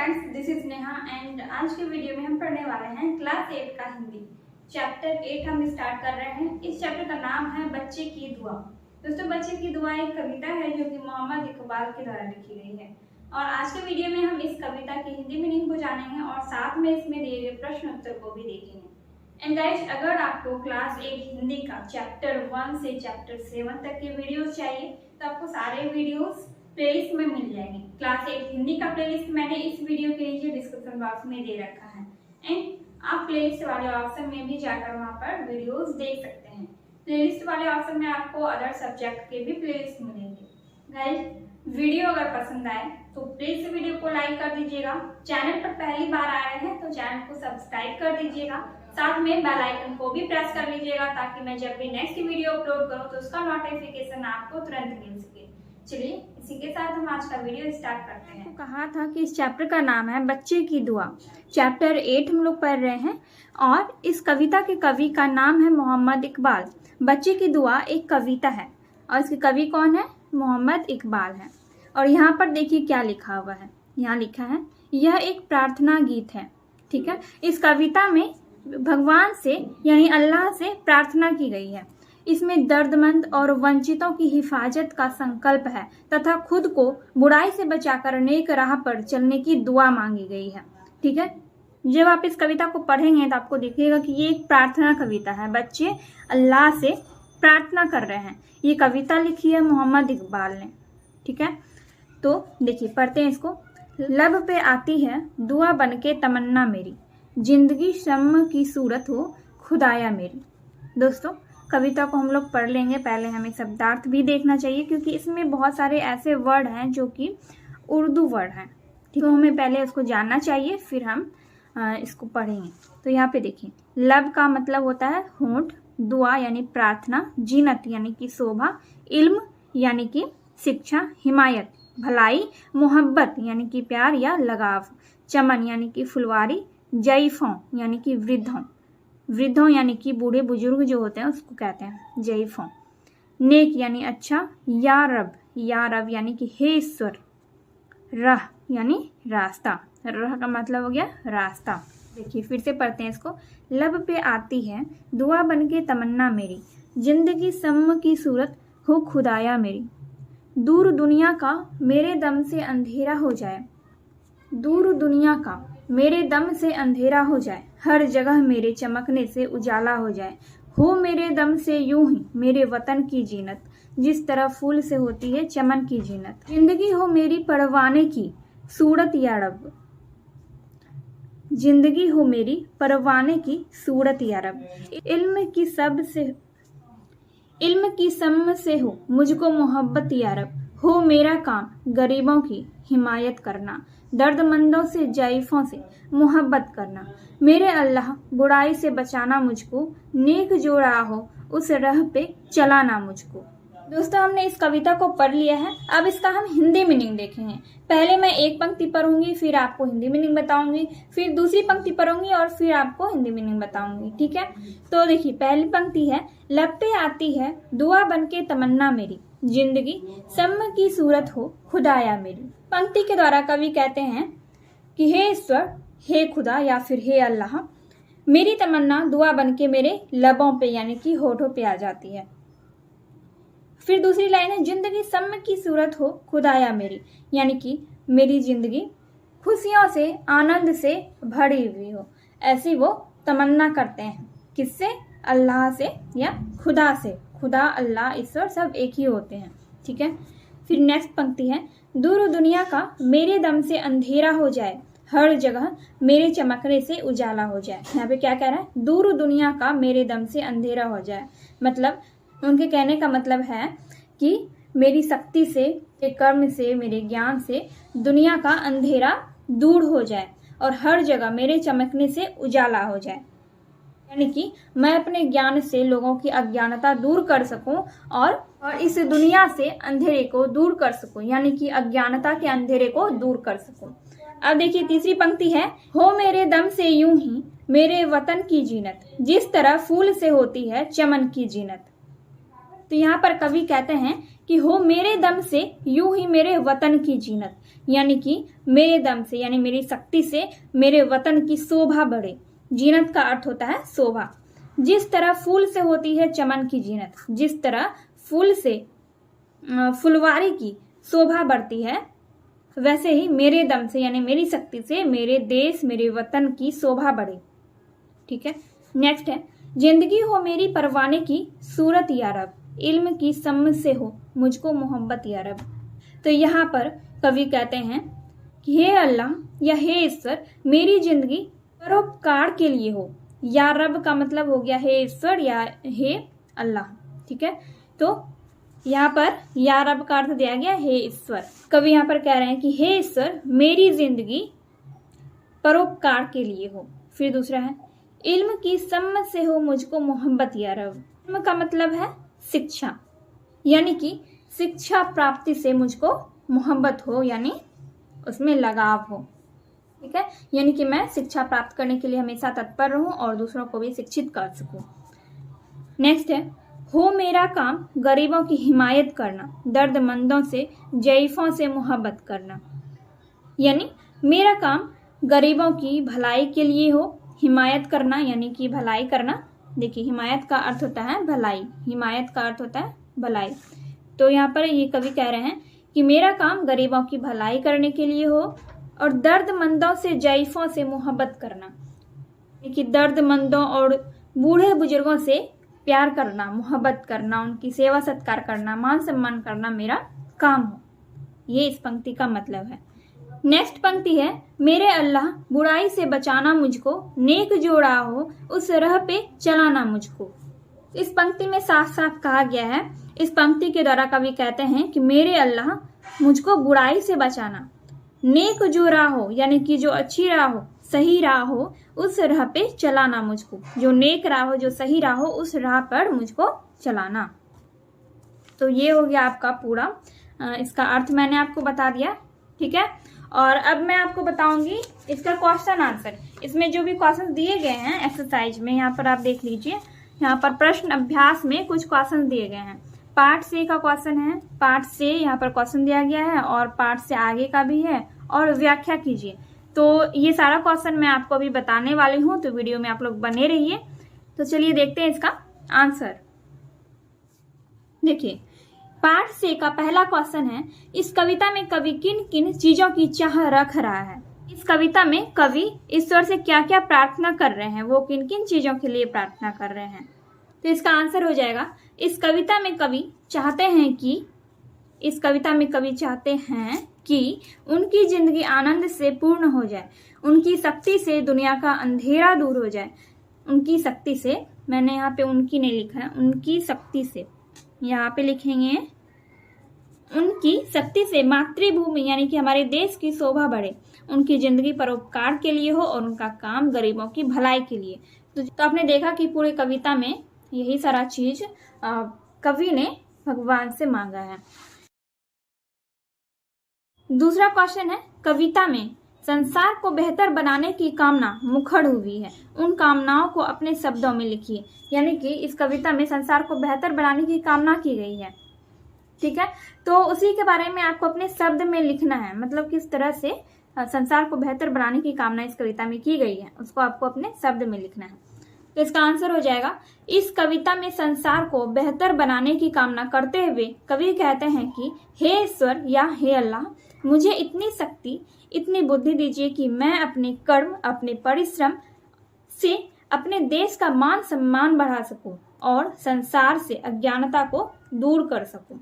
Friends, this is Neha and आज के video में हम पढ़ने वाले हैं क्लास 8 का हिंदी चैप्टर 8 हम स्टार्ट कर रहे हैं। इस चैप्टर का नाम है बच्चे की दुआ। दोस्तों, बच्चे की दुआ एक कविता है जो कि मोहम्मद इकबाल के द्वारा लिखी गई है और आज के वीडियो में हम इस कविता की हिंदी मीनिंग को जानेंगे और साथ में इसमें दिए गए प्रश्न उत्तर को भी देखेंगे। एंड गाइस, अगर आपको क्लास 8 हिंदी का चैप्टर 1 से चैप्टर 7 तक के वीडियोस चाहिए तो आपको सारे वीडियोस प्लेलिस्ट में मिल जाएंगे। क्लास 8 हिंदी का प्लेलिस्ट मैंने इस वीडियो के नीचे डिस्क्रिप्शन बॉक्स में दे रखा है एंड आप प्लेलिस्ट वाले ऑप्शन में भी जाकर वहां पर वीडियोस देख सकते हैं। प्लेलिस्ट वाले ऑप्शन में आपको अदर सब्जेक्ट के भी प्लेलिस्ट मिलेंगे। गाइस, वीडियो अगर पसंद आए तो प्लीज वीडियो को लाइक कर दीजिएगा। चैनल पर पहली बार आ रहे हैं तो चैनल को सब्सक्राइब कर दीजिएगा, साथ में बेल आइकन को भी प्रेस कर लीजिएगा ताकि मैं जब भी नेक्स्ट वीडियो अपलोड करूं तो उसका नोटिफिकेशन आपको तुरंत मिल सके। चलिए, इसी के साथ हम आज का वीडियो स्टार्ट करते हैं। कहा था कि इस चैप्टर का नाम है बच्चे की दुआ। चैप्टर 8 हम लोग पढ़ रहे हैं और इस कविता के कवि का नाम है मोहम्मद इकबाल। बच्चे की दुआ एक कविता है और इसके कवि कौन है? मोहम्मद इकबाल है। और यहाँ पर देखिए क्या लिखा हुआ है। यहाँ लिखा है यह एक प्रार्थना गीत है। ठीक है, इस कविता में भगवान से यानी अल्लाह से प्रार्थना की गई है। इसमें दर्दमंद और वंचितों की हिफाजत का संकल्प है तथा खुद को बुराई से बचाकर नेक राह पर चलने की दुआ मांगी गई है। ठीक है, जब आप इस कविता को पढ़ेंगे तो आपको देखिएगा कि ये एक प्रार्थना कविता है। बच्चे अल्लाह से प्रार्थना कर रहे हैं। ये कविता लिखी है मोहम्मद इकबाल ने। ठीक है, तो देखिए पढ़ते हैं इसको। लब पे आती है दुआ बनके तमन्ना मेरी, जिंदगी शम्म की सूरत हो खुदाया मेरी। दोस्तों, कविता को हम लोग पढ़ लेंगे, पहले हमें शब्दार्थ भी देखना चाहिए क्योंकि इसमें बहुत सारे ऐसे वर्ड हैं जो कि उर्दू वर्ड हैं। तो हमें पहले उसको जानना चाहिए, फिर हम इसको पढ़ेंगे। तो यहाँ पे देखिए, लब का मतलब होता है होंठ, दुआ यानी प्रार्थना, जीनत यानी कि शोभा, इल्म यानी कि शिक्षा, हिमायत भलाई, मोहब्बत यानी कि प्यार या लगाव, चमन यानी कि फुलवारी, जईफों यानी कि वृद्धों यानी कि बूढ़े बुजुर्ग जो होते हैं उसको कहते हैं जईफों, नेक यानी अच्छा, या रब यानी कि हे ईश्वर, राह यानी रास्ता, राह का मतलब हो गया रास्ता। देखिए फिर से पढ़ते हैं इसको। लब पे आती है दुआ बनके तमन्ना मेरी, जिंदगी सम्म की सूरत हो खुदाया मेरी, दूर दुनिया का मेरे दम से अंधेरा हो जाए, दूर दुनिया का मेरे दम से अंधेरा हो जाए, हर जगह मेरे चमकने से उजाला हो जाए, हो मेरे दम से यूं ही मेरे वतन की जीनत, जिस तरह फूल से होती है चमन की जीनत, जिंदगी हो मेरी परवाने की सूरत या रब, जिंदगी हो मेरी परवाने की सूरत या रब, इल्म की सम से हो मुझको मोहब्बत या रब, हो मेरा काम गरीबों की हिमायत करना, दर्दमंदों से जईफों से मोहब्बत करना, मेरे अल्लाह बुराई से बचाना मुझको, नेक जो राह हो उस राह पे चलाना मुझको। दोस्तों, हमने इस कविता को पढ़ लिया है। अब इसका हम हिंदी मीनिंग देखेंगे। पहले मैं एक पंक्ति पढ़ूंगी, फिर आपको हिंदी मीनिंग बताऊंगी, फिर दूसरी पंक्ति पढ़ूंगी और फिर आपको हिंदी मीनिंग बताऊंगी। ठीक है, तो देखिए पहली पंक्ति है, लब पे आती है दुआ बनके तमन्ना मेरी, जिंदगी सम्म की सूरत हो खुदाया मेरी। पंक्ति के द्वारा कवि कहते हैं कि हे ईश्वर, हे खुदा या फिर हे अल्लाह, मेरी तमन्ना दुआ बनके मेरे लबों पे यानी कि होठों पे आ जाती है। फिर दूसरी लाइन है, जिंदगी सम्म की सूरत हो खुदाया मेरी, यानी कि मेरी जिंदगी खुशियों से आनंद से भरी हुई हो, ऐसी वो तमन्ना करते हैं। किससे? अल्लाह से या खुदा से। खुदा, अल्लाह, ईश्वर सब एक ही होते हैं। ठीक है, फिर नेक्स्ट पंक्ति है, दूर दुनिया का मेरे दम से अंधेरा हो जाए, हर जगह मेरे चमकने से उजाला हो जाए। यहाँ पे क्या कह रहा है? दूर दुनिया का मेरे दम से अंधेरा हो जाए। मतलब उनके कहने का मतलब है कि मेरी शक्ति से, मेरे कर्म से, मेरे ज्ञान से दुनिया का अंधेरा दूर हो जाए और हर जगह मेरे चमकने से उजाला हो जाए, यानी कि मैं अपने ज्ञान से लोगों की अज्ञानता दूर कर सकूं और इस दुनिया से अंधेरे को दूर कर सकूं, यानी कि अज्ञानता के अंधेरे को दूर कर सकूं। अब देखिए तीसरी पंक्ति है, हो मेरे दम से यूं ही मेरे वतन की जीनत, जिस तरह फूल से होती है चमन की जीनत। तो यहाँ पर कवि कहते हैं कि हो मेरे दम से यूं ही मेरे वतन की जीनत, यानी कि मेरे दम से यानी मेरी शक्ति से मेरे वतन की शोभा बढ़े। जीनत का अर्थ होता है शोभा। जिस तरह फूल से होती है चमन की जीनत, जिस तरह फूल से फुलवारी की शोभा बढ़ती है, वैसे ही मेरे दम से यानी मेरी शक्ति से मेरे देश मेरे वतन की शोभा बढ़े। ठीक है, नेक्स्ट है जिंदगी हो मेरी परवाने की सूरत या रब, इल्म की समझ से हो मुझको मोहब्बत या रब। तो यहाँ पर कवि कहते हैं कि हे अल्लाह या हे ईश्वर मेरी जिंदगी परोपकार के लिए हो। या रब का मतलब हो गया हे ईश्वर या हे अल्लाह। ठीक है, तो यहाँ पर या रब का अर्थ दिया गया हे ईश्वर। कवि यहाँ पर कह रहे हैं कि हे ईश्वर मेरी जिंदगी परोपकार के लिए हो। फिर दूसरा है इल्म की समझ से हो मुझको मोहब्बत या रब। इल्म का मतलब है शिक्षा, यानी कि शिक्षा प्राप्ति से मुझको मोहब्बत हो, यानी उसमें लगाव हो। ठीक है, यानी कि मैं शिक्षा प्राप्त करने के लिए हमेशा तत्पर रहूं और दूसरों को भी शिक्षित कर सकूं। नेक्स्ट है हो मेरा काम गरीबों की हिमायत करना, दर्दमंदों से जईफों से मोहब्बत करना, यानी मेरा काम गरीबों की भलाई के लिए हो। हिमायत करना यानी कि भलाई करना। देखिए हिमायत का अर्थ होता है भलाई, हिमायत का अर्थ होता है भलाई। तो यहाँ पर ये कवि कह रहे हैं कि मेरा काम गरीबों की भलाई करने के लिए हो और दर्दमंदों से जईफों से मोहब्बत करना, कि दर्दमंदों और बूढ़े बुजुर्गों से प्यार करना, मोहब्बत करना, उनकी सेवा सत्कार करना, मान सम्मान करना मेरा काम हो। ये इस पंक्ति का मतलब है। नेक्स्ट पंक्ति है मेरे अल्लाह बुराई से बचाना मुझको, नेक जो राह हो उस राह पे चलाना मुझको। इस पंक्ति में साफ साफ कहा गया है, इस पंक्ति के द्वारा कवि कहते हैं कि मेरे अल्लाह मुझको बुराई से बचाना, नेक जो राह हो यानी कि जो अच्छी राह हो, सही राह हो, उस राह पे चलाना मुझको। जो नेक राह हो, जो सही राह हो, उस राह पर मुझको चलाना। तो ये हो गया आपका पूरा, इसका अर्थ मैंने आपको बता दिया। ठीक है, और अब मैं आपको बताऊंगी इसका क्वेश्चन आंसर। इसमें जो भी क्वेश्चन दिए गए हैं एक्सरसाइज में, यहाँ पर आप देख लीजिए, यहाँ पर प्रश्न अभ्यास में कुछ क्वेश्चन दिए गए हैं। पार्ट से का क्वेश्चन है, पार्ट से यहाँ पर क्वेश्चन दिया गया है और पार्ट से आगे का भी है, और व्याख्या कीजिए। तो ये सारा क्वेश्चन मैं आपको अभी बताने वाली हूँ, तो वीडियो में आप लोग बने रहिए। तो चलिए देखते हैं इसका आंसर। देखिए पार्ट से का पहला क्वेश्चन है इस कविता में कवि किन किन चीजों की चाह रख रहा है। इस कविता में कवि ईश्वर से क्या क्या प्रार्थना कर रहे हैं, वो किन किन चीजों के लिए प्रार्थना कर रहे हैं। तो इसका आंसर हो जाएगा इस कविता में कवि चाहते हैं कि, इस कविता में कवि चाहते हैं कि उनकी जिंदगी आनंद से पूर्ण हो जाए, उनकी शक्ति से दुनिया का अंधेरा दूर हो जाए। उनकी शक्ति से, मैंने यहाँ पे उनकी नहीं लिखा है, उनकी शक्ति से, यहाँ पे लिखेंगे उनकी शक्ति से मातृभूमि यानी कि हमारे देश की शोभा बढ़े, उनकी जिंदगी परोपकार के लिए हो और उनका काम गरीबों की भलाई के लिए। तो आपने देखा कि पूरी कविता में यही सारा चीज कवि ने भगवान से मांगा है। दूसरा क्वेश्चन है कविता में संसार को बेहतर बनाने की कामना मुखर हुई है, उन कामनाओं को अपने शब्दों में लिखिए। यानी कि इस कविता में संसार को बेहतर बनाने की कामना की गई है। ठीक है, तो उसी के बारे में आपको अपने शब्द में लिखना है, मतलब किस तरह से संसार को बेहतर बनाने की कामना इस कविता में की गई है, उसको आपको अपने शब्द में लिखना है। तो इसका आंसर हो जाएगा इस कविता में संसार को बेहतर बनाने की कामना करते हुए कवि कहते हैं कि हे ईश्वर या हे अल्लाह मुझे इतनी शक्ति, इतनी बुद्धि दीजिए कि मैं अपने कर्म, अपने परिश्रम से अपने देश का मान सम्मान बढ़ा सकूं और संसार से अज्ञानता को दूर कर सकूं।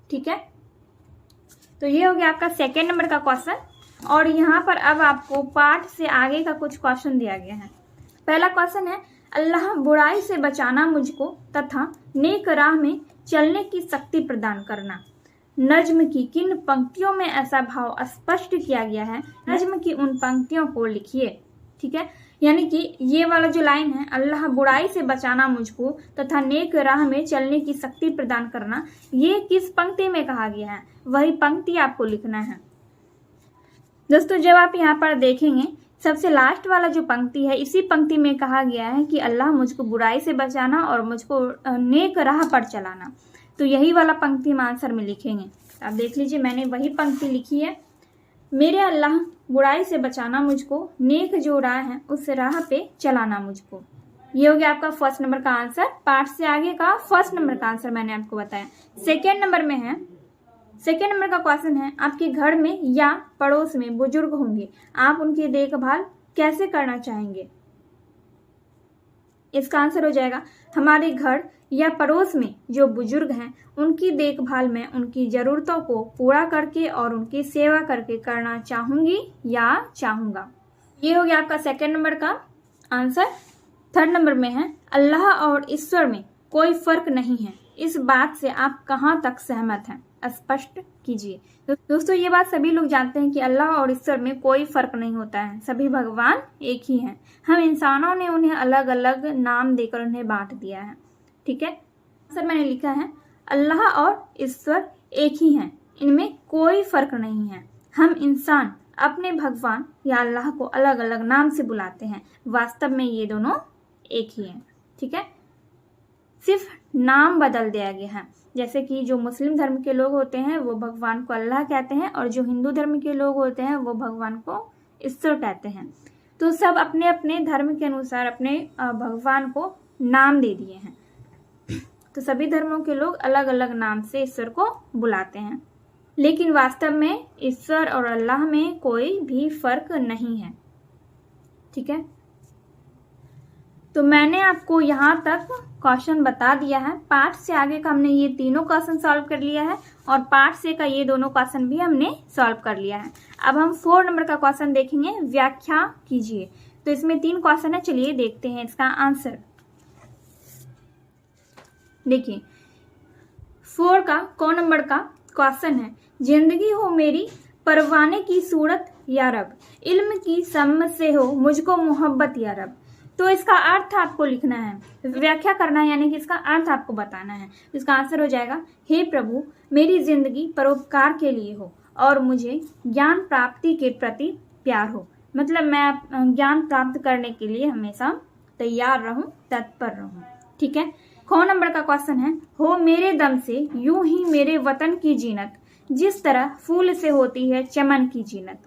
ठीक है, तो ये हो गया आपका सेकेंड नंबर का क्वेश्चन। और यहाँ पर अब आपको पाठ से आगे का कुछ क्वेश्चन दिया गया है। पहला क्वेश्चन है अल्लाह बुराई से बचाना मुझको तथा नेक राह में चलने की शक्ति प्रदान करना। नज्म की किन पंक्तियों में ऐसा भाव स्पष्ट किया गया है, नज्म की उन पंक्तियों को लिखिए। ठीक है, यानी कि ये वाला जो लाइन है अल्लाह बुराई से बचाना मुझको तथा नेक राह में चलने की शक्ति प्रदान करना, ये किस पंक्ति में कहा गया है, वही पंक्ति आपको लिखना है। दोस्तों जब आप यहाँ पर देखेंगे सबसे लास्ट वाला जो पंक्ति है, इसी पंक्ति में कहा गया है कि अल्लाह मुझको बुराई से बचाना और मुझको नेक राह पर चलाना। तो यही वाला पंक्ति हम आंसर में लिखेंगे। आप देख लीजिए, मैंने वही पंक्ति लिखी है, मेरे अल्लाह बुराई से बचाना मुझको, नेक जो राह है उस राह पे चलाना मुझको। ये हो गया आपका फर्स्ट नंबर का आंसर। पार्ट से आगे का फर्स्ट नंबर का आंसर मैंने आपको बताया। सेकेंड नंबर में है, सेकेंड नंबर का क्वेश्चन है, आपके घर में या पड़ोस में बुजुर्ग होंगे, आप उनकी देखभाल कैसे करना चाहेंगे? इसका आंसर हो जाएगा, हमारे घर या पड़ोस में जो बुजुर्ग हैं उनकी देखभाल में उनकी ज़रूरतों को पूरा करके और उनकी सेवा करके करना चाहूँगी या चाहूँगा। ये हो गया आपका सेकेंड नंबर का आंसर। थर्ड नंबर में है, अल्लाह और ईश्वर में कोई फर्क नहीं है, इस बात से आप कहाँ तक सहमत हैं? स्पष्ट कीजिए। तो दोस्तों, ये बात सभी लोग जानते हैं कि अल्लाह और ईश्वर में कोई फर्क नहीं होता है, सभी भगवान एक ही हैं। हम इंसानों ने उन्हें अलग अलग नाम देकर उन्हें बांट दिया है। ठीक है, सर मैंने लिखा है, अल्लाह और ईश्वर एक ही हैं, इनमें कोई फर्क नहीं है। हम इंसान अपने भगवान या अल्लाह को अलग अलग नाम से बुलाते हैं, वास्तव में ये दोनों एक ही हैं। ठीक है, सिर्फ नाम बदल दिया गया है। जैसे कि जो मुस्लिम धर्म के लोग होते हैं वो भगवान को अल्लाह कहते हैं, और जो हिंदू धर्म के लोग होते हैं वो भगवान को ईश्वर कहते हैं। तो सब अपने अपने धर्म के अनुसार अपने भगवान को नाम दे दिए हैं। तो सभी धर्मों के लोग अलग अलग नाम से ईश्वर को बुलाते हैं, लेकिन वास्तव में ईश्वर और अल्लाह में कोई भी फर्क नहीं है। ठीक है, तो मैंने आपको यहाँ तक क्वेश्चन बता दिया है। पार्ट से आगे का हमने ये तीनों क्वेश्चन सॉल्व कर लिया है, और पार्ट से का ये दोनों क्वेश्चन भी हमने सॉल्व कर लिया है। अब हम 4 नंबर का क्वेश्चन देखेंगे, व्याख्या कीजिए। तो इसमें 3 क्वेश्चन है, चलिए देखते हैं इसका आंसर। देखिए 4 का क नंबर का क्वेश्चन है, जिंदगी हो मेरी परवाने की सूरत या रब, इल्म की समझ से हो मुझको मोहब्बत या रब। तो इसका अर्थ आपको लिखना है, व्याख्या करना है, यानी कि इसका अर्थ आपको बताना है। इसका आंसर हो जाएगा, हे प्रभु मेरी जिंदगी परोपकार के लिए हो और मुझे ज्ञान प्राप्ति के प्रति प्यार हो। मतलब मैं ज्ञान प्राप्त करने के लिए हमेशा तैयार रहूं, तत्पर रहूं। ठीक है, ख नंबर का क्वेश्चन है, हो मेरे दम से यूं ही मेरे वतन की जीनत, जिस तरह फूल से होती है चमन की जीनत।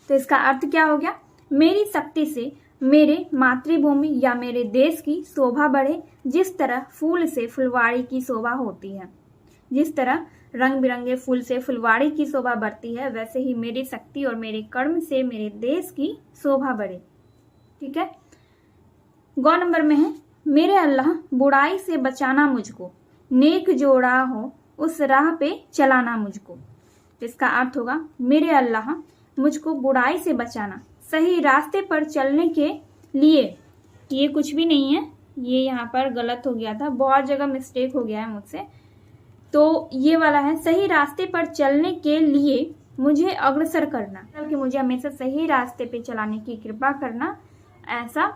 तो इसका अर्थ क्या हो गया, मेरी शक्ति से मेरे मातृभूमि या मेरे देश की शोभा बढ़े, जिस तरह फूल से फुलवाड़ी की शोभा होती है। जिस तरह रंग बिरंगे फूल से फुलवाड़ी की शोभा बढ़ती है, वैसे ही मेरी शक्ति और मेरे कर्म से मेरे देश की शोभा बढ़े। ठीक है, ग नंबर में है, मेरे अल्लाह बुराई से बचाना मुझको, नेक जो राह हो उस राह पे चलाना मुझको। इसका अर्थ होगा, मेरे अल्लाह मुझको बुराई से बचाना, सही रास्ते पर चलने के लिए। ये कुछ भी नहीं है, ये यहाँ पर गलत हो गया था, बहुत जगह मिस्टेक हो गया है मुझसे। तो ये वाला है, सही रास्ते पर चलने के लिए मुझे अग्रसर करना, मतलब कि मुझे हमेशा सही रास्ते पे चलाने की कृपा करना, ऐसा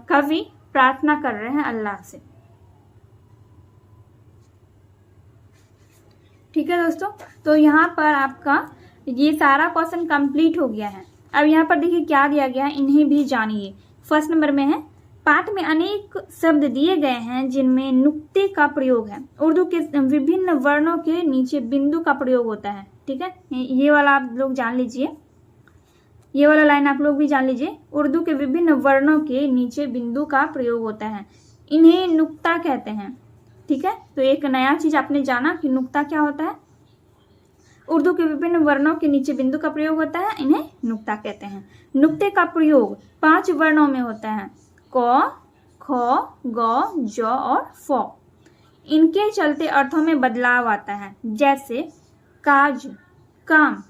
कवि प्रार्थना कर रहे हैं अल्लाह से। ठीक है दोस्तों, तो यहाँ पर आपका ये सारा क्वेश्चन कंप्लीट हो गया है। अब यहाँ पर देखिए क्या दिया गया है, इन्हें भी जानिए। फर्स्ट नंबर में है, पाठ में अनेक शब्द दिए गए हैं जिनमें नुक्ते का प्रयोग है। उर्दू के विभिन्न वर्णों के नीचे बिंदु का प्रयोग होता है। ठीक है, ये वाला आप लोग जान लीजिए, ये वाला लाइन आप लोग भी जान लीजिए। उर्दू के विभिन्न वर्णों के नीचे बिंदु का प्रयोग होता है, इन्हें नुक्ता कहते हैं। ठीक है, तो एक नया चीज आपने जाना कि नुक्ता क्या होता है। उर्दू के विभिन्न वर्णों के नीचे बिंदु का प्रयोग होता है, इन्हें नुक्ता कहते हैं। नुक्ते का प्रयोग 5 वर्णों में होता है, क, ख, ग, ज और फ। इनके चलते अर्थों में बदलाव आता है, जैसे काज, काम।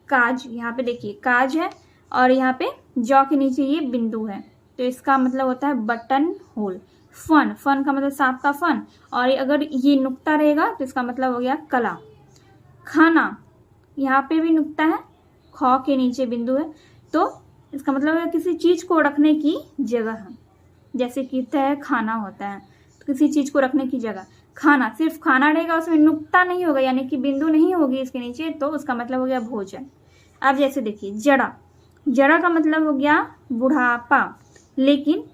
काज, यहाँ पे देखिए काज है और यहाँ पे ज के नीचे ये बिंदु है, तो इसका मतलब होता है बटन होल। फन, फन का मतलब सांप का फन, और अगर ये नुक्ता रहेगा तो इसका मतलब हो गया कला। खाना, यहाँ पे भी नुक्ता है, ख के नीचे बिंदु है, तो इसका मतलब है किसी चीज को रखने की जगह है। जैसे कि तय खाना होता है, तो किसी चीज को रखने की जगह। खाना, सिर्फ खाना रहेगा, उसमें नुक्ता नहीं होगा, यानी कि बिंदु नहीं होगी इसके नीचे, तो उसका मतलब हो गया भोजन। अब जैसे देखिए जड़ा, जरा का मतलब हो गया बुढ़ापा, लेकिन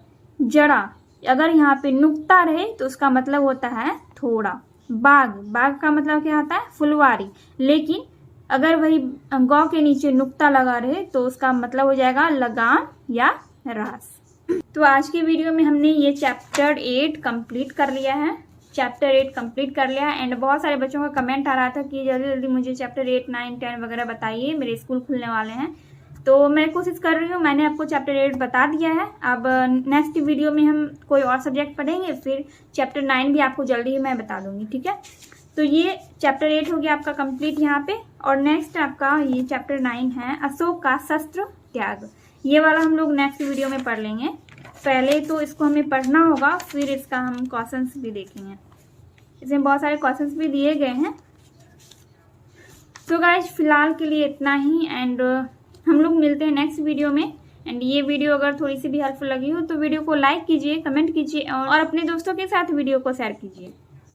जरा अगर यहाँ पे नुक्ता रहे तो उसका मतलब होता है थोड़ा। बाग, बाग का मतलब क्या आता है? फुलवारी, लेकिन अगर वही गौ के नीचे नुक्ता लगा रहे तो उसका मतलब हो जाएगा लगाम या रास। तो आज की वीडियो में हमने ये चैप्टर 8 कंप्लीट कर लिया है। चैप्टर 8 कंप्लीट कर लिया एंड बहुत सारे बच्चों का कमेंट आ रहा था कि जल्दी जल्दी मुझे चैप्टर 8, 9, 10 वगैरह बताइए, मेरे स्कूल खुलने वाले हैं। तो मैं कोशिश कर रही हूँ, मैंने आपको चैप्टर 8 बता दिया है। अब नेक्स्ट वीडियो में हम कोई और सब्जेक्ट पढ़ेंगे, फिर चैप्टर 9 भी आपको जल्दी ही मैं बता दूंगी, ठीक है। तो ये चैप्टर 8 हो गया आपका कंप्लीट यहाँ पे। और नेक्स्ट आपका ये चैप्टर 9 है अशोक का शस्त्र त्याग। ये वाला हम लोग नेक्स्ट वीडियो में पढ़ लेंगे। पहले तो इसको हमें पढ़ना होगा, फिर इसका हम क्वेश्चंस भी देखेंगे। इसमें बहुत सारे क्वेश्चंस भी दिए गए हैं। तो गाइस फिलहाल के लिए इतना ही एंड हम लोग मिलते हैं नेक्स्ट वीडियो में। एंड ये वीडियो अगर थोड़ी सी भी हेल्पफुल लगी हो तो वीडियो को लाइक कीजिए, कमेंट कीजिए और अपने दोस्तों के साथ वीडियो को शेयर कीजिए।